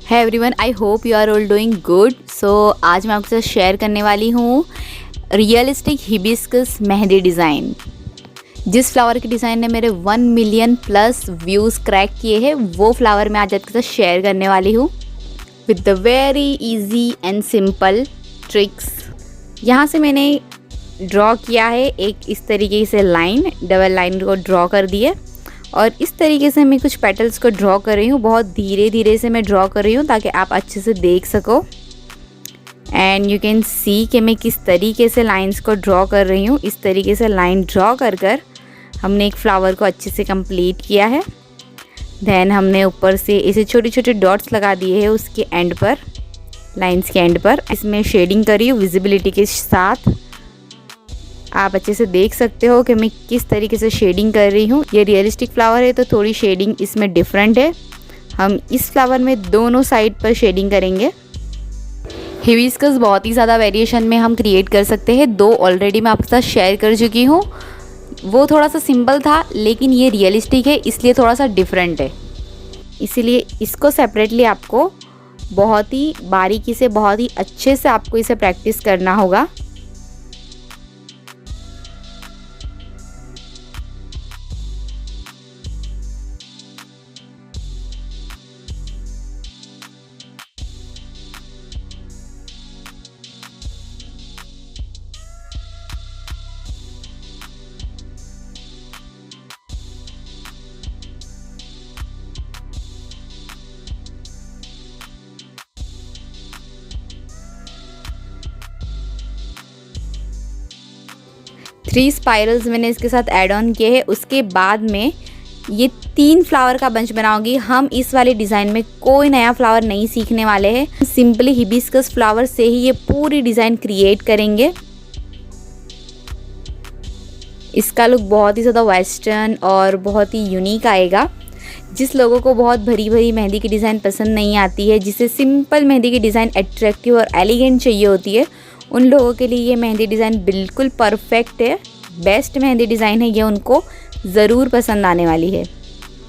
है everyone, I hope you are all doing good. So आज मैं आपके साथ शेयर करने वाली हूँ रियलिस्टिक हिबिस्कस मेहंदी डिज़ाइन। जिस फ्लावर के डिज़ाइन ने मेरे 1 मिलियन प्लस व्यूज़ क्रैक किए हैं, वो फ्लावर मैं आज आपके साथ शेयर करने वाली हूँ with the very easy and simple tricks. यहाँ से मैंने ड्रॉ किया है एक इस तरीके से लाइन, डबल लाइन को ड्रॉ कर दी है और इस तरीके से मैं कुछ पेटल्स को ड्रॉ कर रही हूँ। बहुत धीरे धीरे से मैं ड्रॉ कर रही हूँ ताकि आप अच्छे से देख सको। एंड यू कैन सी कि मैं किस तरीके से लाइंस को ड्रॉ कर रही हूँ। इस तरीके से लाइन ड्रॉ कर कर हमने एक फ्लावर को अच्छे से कंप्लीट किया है। देन हमने ऊपर से इसे छोटे छोटे डॉट्स लगा दिए हैं उसके एंड पर, लाइंस के एंड पर। इसमें शेडिंग करी हूँ विजिबिलिटी के साथ। आप अच्छे से देख सकते हो कि मैं किस तरीके से शेडिंग कर रही हूँ। ये रियलिस्टिक फ्लावर है तो थोड़ी शेडिंग इसमें डिफरेंट है। हम इस फ्लावर में दोनों साइड पर शेडिंग करेंगे। हिबिस्कस बहुत ही ज़्यादा वेरिएशन में हम क्रिएट कर सकते हैं। 2 ऑलरेडी मैं आपके साथ शेयर कर चुकी हूँ। वो थोड़ा सा सिंपल था, लेकिन ये रियलिस्टिक है इसलिए थोड़ा सा डिफरेंट है। इसीलिए इसको सेपरेटली आपको बहुत ही बारीकी से, बहुत ही अच्छे से आपको इसे प्रैक्टिस करना होगा। थ्री स्पाइरल्स मैंने इसके साथ ऐड ऑन किए हैं। उसके बाद में ये 3 फ्लावर का बंच बनाऊंगी। हम इस वाले डिज़ाइन में कोई नया फ्लावर नहीं सीखने वाले हैं। सिंपली हिबिस्कस फ्लावर से ही ये पूरी डिज़ाइन क्रिएट करेंगे। इसका लुक बहुत ही ज़्यादा वेस्टर्न और बहुत ही यूनिक आएगा। जिस लोगों को बहुत भरी भरी मेहंदी की डिज़ाइन पसंद नहीं आती है, जिसे सिंपल मेहंदी की डिज़ाइन अट्रैक्टिव और एलिगेंट चाहिए होती है, उन लोगों के लिए ये मेहंदी डिज़ाइन बिल्कुल परफेक्ट है। बेस्ट मेहंदी डिज़ाइन है ये, उनको ज़रूर पसंद आने वाली है।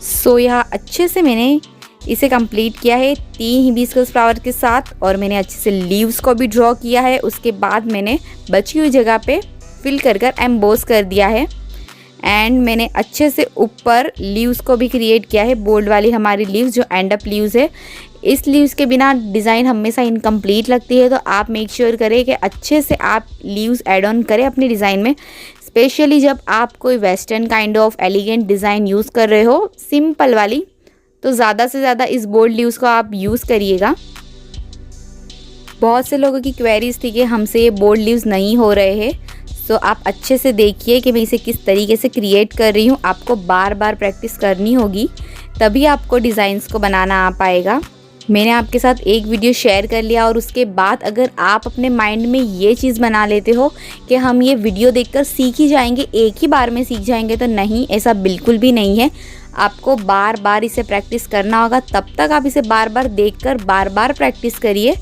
सो यहाँ अच्छे से मैंने इसे कंप्लीट किया है 3 हिबिस्कस फ्लावर के साथ, और मैंने अच्छे से लीव्स को भी ड्रॉ किया है। उसके बाद मैंने बची हुई जगह पे फिल कर कर एम्बोस कर दिया है। एंड मैंने अच्छे से ऊपर लीव्स को भी क्रिएट किया है। बोल्ड वाली हमारी लीव्स जो एंड अप लीव्स है, इस लीव्स के बिना डिज़ाइन हमेशा इनकम्प्लीट लगती है। तो आप मेक श्योर करें कि अच्छे से आप लीव्स ऐड ऑन करें अपनी डिज़ाइन में। स्पेशली जब आप कोई western kind of elegant design use कर रहे हो, सिंपल वाली, तो ज़्यादा से ज़्यादा इस बोल्ड लीव्स को आप यूज़ करिएगा। बहुत से लोगों की क्वेरीज थी कि हमसे ये बोल्ड लीव्स नहीं हो रहे हैं। सो आप अच्छे से देखिए कि मैं इसे किस तरीके से क्रिएट कर रही हूँ। आपको बार बार प्रैक्टिस करनी होगी, तभी आपको डिज़ाइंस को बनाना आ पाएगा। मैंने आपके साथ एक वीडियो शेयर कर लिया और उसके बाद अगर आप अपने माइंड में ये चीज़ बना लेते हो कि हम ये वीडियो देखकर सीख ही जाएंगे, एक ही बार में सीख जाएंगे, तो नहीं, ऐसा बिल्कुल भी नहीं है। आपको बार बार इसे प्रैक्टिस करना होगा। तब तक आप इसे बार बार देखकर बार बार प्रैक्टिस करिए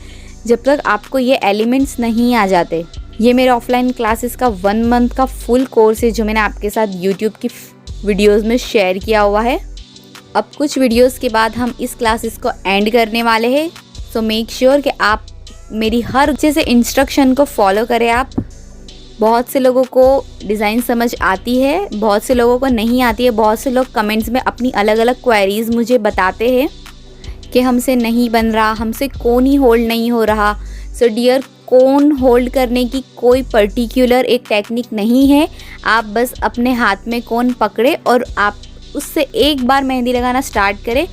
जब तक आपको ये एलिमेंट्स नहीं आ जाते। ये मेरे ऑफलाइन क्लासेस का 1 मंथ का फुल कोर्स है जो मैंने आपके साथ यूट्यूब की वीडियोज़ में शेयर किया हुआ है। अब कुछ वीडियोस के बाद हम इस क्लासेस को एंड करने वाले हैं। सो मेक श्योर कि आप मेरी हर अच्छे से इंस्ट्रक्शन को फॉलो करें। आप, बहुत से लोगों को डिज़ाइन समझ आती है, बहुत से लोगों को नहीं आती है। बहुत से लोग कमेंट्स में अपनी अलग अलग क्वेरीज मुझे बताते हैं कि हमसे नहीं बन रहा, हमसे कोन ही होल्ड नहीं हो रहा। सो डियर, कोन होल्ड करने की कोई पर्टिकुलर एक टेक्निक नहीं है। आप बस अपने हाथ में कोन पकड़े और आप उससे एक बार मेहंदी लगाना स्टार्ट करें।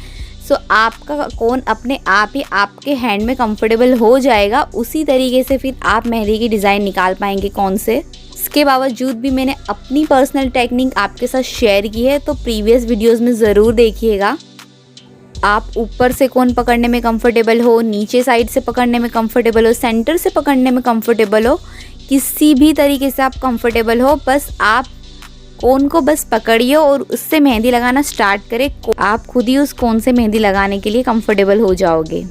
सो आपका कोन अपने आप ही आपके हैंड में कंफर्टेबल हो जाएगा। उसी तरीके से फिर आप मेहंदी की डिज़ाइन निकाल पाएंगे कौन से। इसके बावजूद भी मैंने अपनी पर्सनल टेक्निक आपके साथ शेयर की है, तो प्रीवियस वीडियोज़ में ज़रूर देखिएगा। आप ऊपर से कोन पकड़ने में कंफर्टेबल हो, नीचे साइड से पकड़ने में कंफर्टेबल हो, सेंटर से पकड़ने में कंफर्टेबल हो, किसी भी तरीके से आप कंफर्टेबल हो, बस आप कोन को बस पकड़िए और उससे मेहंदी लगाना स्टार्ट करें। आप खुद ही उस कोन से मेहंदी लगाने के लिए कंफर्टेबल हो जाओगे।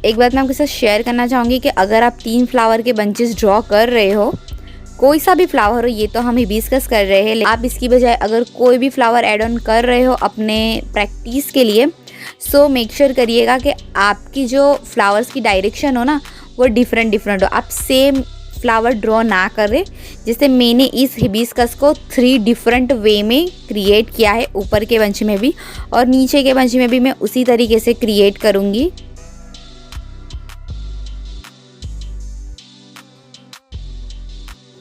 एक बात मैं आपके साथ शेयर करना चाहूँगी कि अगर आप 3 फ्लावर के बंचेस ड्रॉ कर रहे हो, कोई सा भी फ्लावर हो, ये तो हम हिबिस्कस कर रहे हैं, आप इसकी बजाय अगर कोई भी फ्लावर ऐड ऑन कर रहे हो अपने प्रैक्टिस के लिए, सो मेक श्योर करिएगा कि आपकी जो फ्लावर्स की डायरेक्शन हो ना वो डिफरेंट हो। आप सेम फ्लावर ड्रॉ ना करें। जैसे मैंने इस हिबिस्कस को 3 डिफरेंट वे में क्रिएट किया है, ऊपर के बंच में भी और नीचे के बंच में भी मैं उसी तरीके से क्रिएट करूँगी।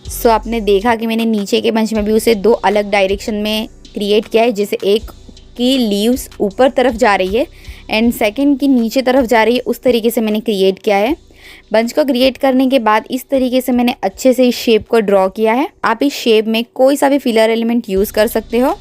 सो आपने देखा कि मैंने नीचे के बंच में भी उसे 2 अलग डायरेक्शन में क्रिएट किया है। जैसे एक की लीव्स ऊपर तरफ जा रही है एंड सेकंड की नीचे तरफ जा रही है, उस तरीके से मैंने क्रिएट किया है। बंच को क्रिएट करने के बाद इस तरीके से मैंने अच्छे से इस शेप को ड्रॉ किया है। आप इस शेप में कोई सा भी फिलर एलिमेंट यूज़ कर सकते हो।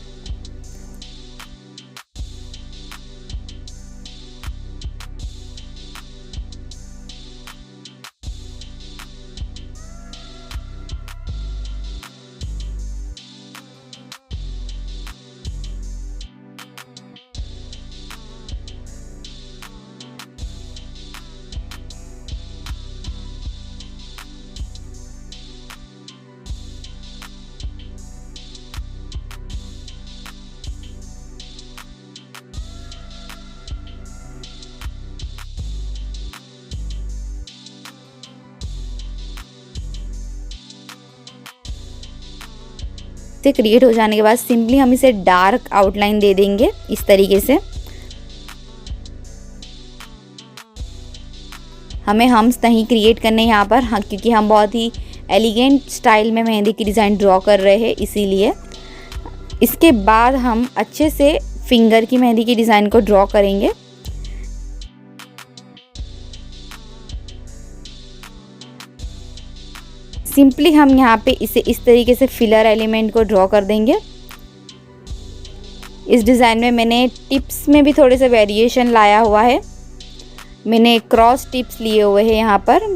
क्रिएट हो जाने के बाद सिंपली हम इसे डार्क आउटलाइन दे देंगे इस तरीके से। हमें हम्स नहीं क्रिएट करने यहाँ पर, हाँ, क्योंकि हम बहुत ही एलिगेंट स्टाइल में मेहंदी की डिज़ाइन ड्रॉ कर रहे हैं, इसीलिए। इसके बाद हम अच्छे से फिंगर की मेहंदी की डिज़ाइन को ड्रॉ करेंगे। सिंपली हम यहाँ पे इसे इस तरीके से फिलर एलिमेंट को ड्रॉ कर देंगे। इस डिज़ाइन में मैंने टिप्स में भी थोड़े से वेरिएशन लाया हुआ है। मैंने क्रॉस टिप्स लिए हुए हैं यहाँ पर।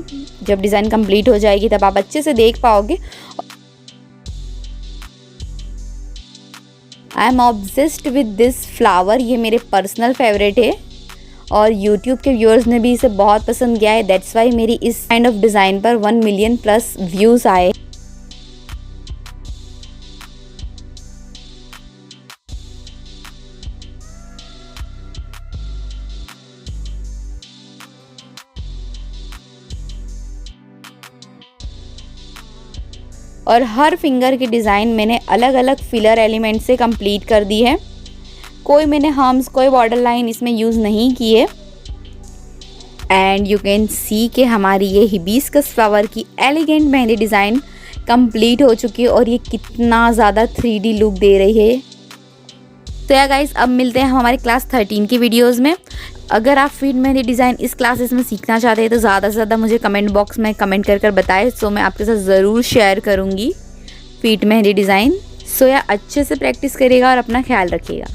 जब डिज़ाइन कंप्लीट हो जाएगी तब आप अच्छे से देख पाओगे। I am obsessed with this flower, ये मेरे पर्सनल फेवरेट है और YouTube के व्यूअर्स ने भी इसे बहुत पसंद किया है। दैट्स वाई मेरी इस काइंड ऑफ डिज़ाइन पर 1 मिलियन प्लस व्यूज़ आए। और हर फिंगर की डिज़ाइन मैंने अलग अलग फिलर एलिमेंट से कंप्लीट कर दी है। कोई मैंने हम्स, कोई बॉर्डर लाइन इसमें यूज़ नहीं की है। एंड यू कैन सी कि हमारी ये हिबिस्कस फ्लावर की एलिगेंट मेहंदी डिज़ाइन कंप्लीट हो चुकी है और ये कितना ज़्यादा 3D लुक दे रही है। तो या गाइस, अब मिलते हैं हम हमारे क्लास 13 की वीडियोज़ में। अगर आप फीट मेहंदी डिज़ाइन इस क्लासेस में सीखना चाहते हैं तो ज़्यादा से ज़्यादा मुझे कमेंट बॉक्स में कमेंट कर बताएं। सो मैं आपके साथ ज़रूर शेयर करूँगी फीट मेहंदी डिज़ाइन। सो या अच्छे से प्रैक्टिस करिएगा और अपना ख्याल रखिएगा।